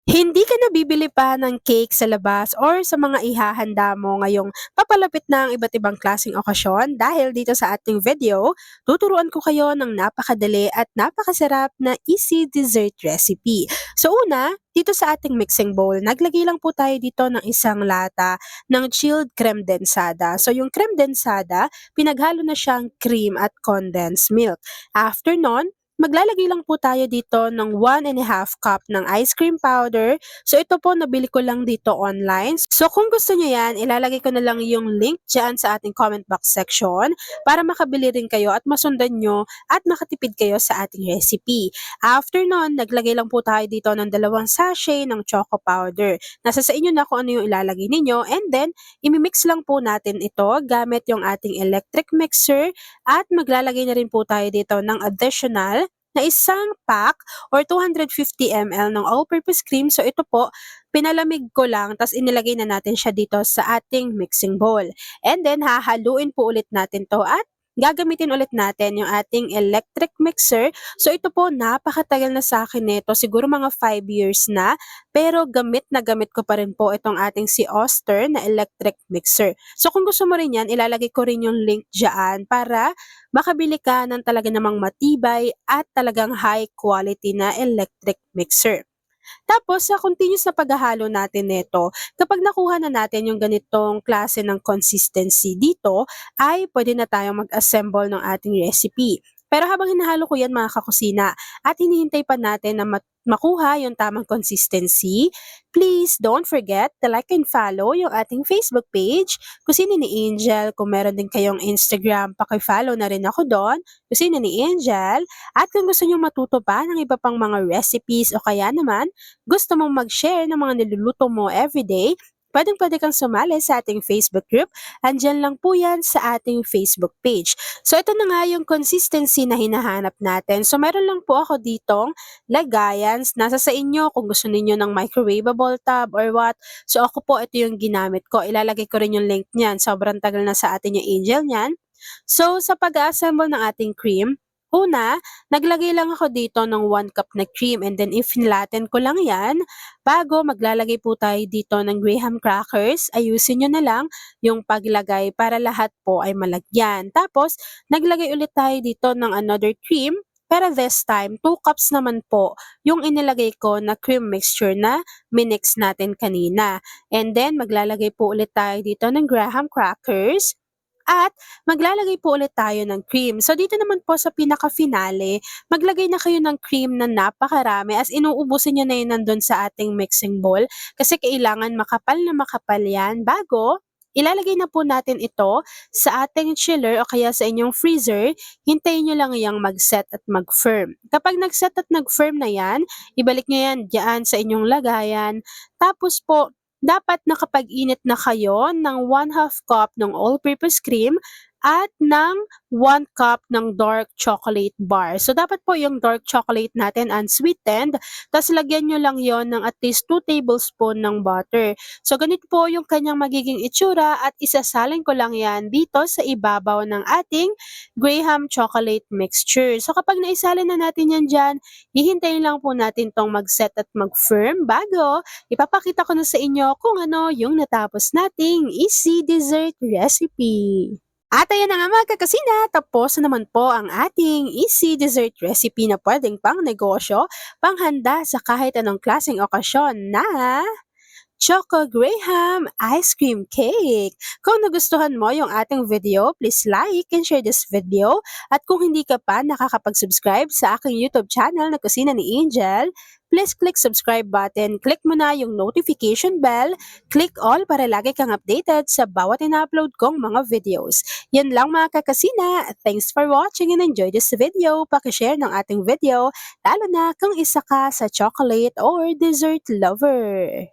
Hindi ka na bibili pa ng cake sa labas or sa mga ihahanda mo ngayong papalapit na ang iba't ibang klaseng okasyon dahil dito sa ating video, tuturuan ko kayo ng napakadali at napakasarap na easy dessert recipe. So una, dito sa ating mixing bowl, naglagay lang po tayo dito ng isang lata ng chilled creme densada. So yung creme densada, pinaghalo na siyang cream at condensed milk. After nun, maglalagay lang po tayo dito ng 1.5 cup ng ice cream powder. So ito po nabili ko lang dito online. So kung gusto nyo yan, ilalagay ko na lang yung link dyan sa ating comment box section para makabili rin kayo at masundan nyo at makatipid kayo sa ating recipe. After nun, naglagay lang po tayo dito ng 2 sachet ng choco powder. Nasa sa inyo na kung ano yung ilalagay ninyo, and then imimix lang po natin ito gamit yung ating electric mixer at maglalagay na rin po tayo dito ng additional na isang pack or 250 ml ng all-purpose cream. So ito po, pinalamig ko lang tapos inilagay na natin siya dito sa ating mixing bowl. And then hahaluin po ulit natin to at gagamitin ulit natin yung ating electric mixer. So ito po, napakatagal na sa akin nito, siguro mga 5 years na, pero gamit na gamit ko pa rin po itong ating si Oster na electric mixer. So kung gusto mo rin yan, ilalagay ko rin yung link dyan para makabili ka ng talaga namang matibay at talagang high quality na electric mixer. Tapos sa continuous na paghahalo natin nito, kapag nakuha na natin yung ganitong klase ng consistency dito, ay pwede na tayong mag-assemble ng ating recipe. Pero habang hinahalo ko yan mga kakusina at hinihintay pa natin na makuha yung tamang consistency, please don't forget to like and follow yung ating Facebook page, Kusina ni Angel. Kung meron din kayong Instagram, paki-follow na rin ako doon, Kusina ni Angel. At kung gusto nyo matuto pa ng iba pang mga recipes o kaya naman gusto mong mag-share ng mga niluluto mo everyday, pwedeng-pwede kang sumali sa ating Facebook group. Andyan lang po yan sa ating Facebook page. So ito na nga yung consistency na hinahanap natin. So meron lang po ako ditong lagayan. Nasa sa inyo kung gusto ninyo ng microwavable tub or what. So ako po, ito yung ginamit ko. Ilalagay ko rin yung link niyan. Sobrang tagal na sa atin yung Angel niyan. So sa pag-assemble ng ating cream, una, naglagay lang ako dito ng 1 cup na cream, and then ifinilaten ko lang yan. Bago maglalagay po tayo dito ng graham crackers, ayusin nyo na lang yung paglagay para lahat po ay malagyan. Tapos, naglagay ulit tayo dito ng another cream, pero this time, 2 cups naman po yung inilagay ko na cream mixture na minix natin kanina. And then, maglalagay po ulit tayo dito ng graham crackers. At maglalagay po ulit tayo ng cream. So dito naman po sa pinaka-finale, maglagay na kayo ng cream na napakarami as inuubusin nyo na yun nandun sa ating mixing bowl kasi kailangan makapal na makapal yan bago ilalagay na po natin ito sa ating chiller o kaya sa inyong freezer. Hintayin nyo lang yung mag-set at mag-firm. Kapag nag-set at nag-firm na yan, ibalik nyo yan dyan sa inyong lagayan. Tapos po, dapat nakapag-init na kayo ng 1/2 cup ng all-purpose cream at ng 1 cup ng dark chocolate bar. So, dapat po yung dark chocolate natin unsweetened, tapos lagyan nyo lang yon ng at least 2 tablespoon ng butter. So, ganito po yung kanyang magiging itsura at isasalin ko lang yan dito sa ibabaw ng ating graham chocolate mixture. So, kapag naisalin na natin yan dyan, hihintayin lang po natin tong mag-set at mag-firm bago ipapakita ko na sa inyo kung ano yung natapos nating easy dessert recipe. At ayan na nga mga kakasina, tapos na naman po ang ating easy dessert recipe na pwedeng pang negosyo, panghanda sa kahit anong klaseng okasyon na Choco Graham Ice Cream Cake. Kung nagustuhan mo yung ating video, please like and share this video. At kung hindi ka pa nakakapag-subscribe sa aking YouTube channel na Kusina ni Angel, please click subscribe button, click mo na yung notification bell, click all para lagi kang updated sa bawat ina-upload kong mga videos. Yan lang mga kakasina. Thanks for watching and enjoy this video. Pakishare ng ating video, lalo na kung isa ka sa chocolate or dessert lover.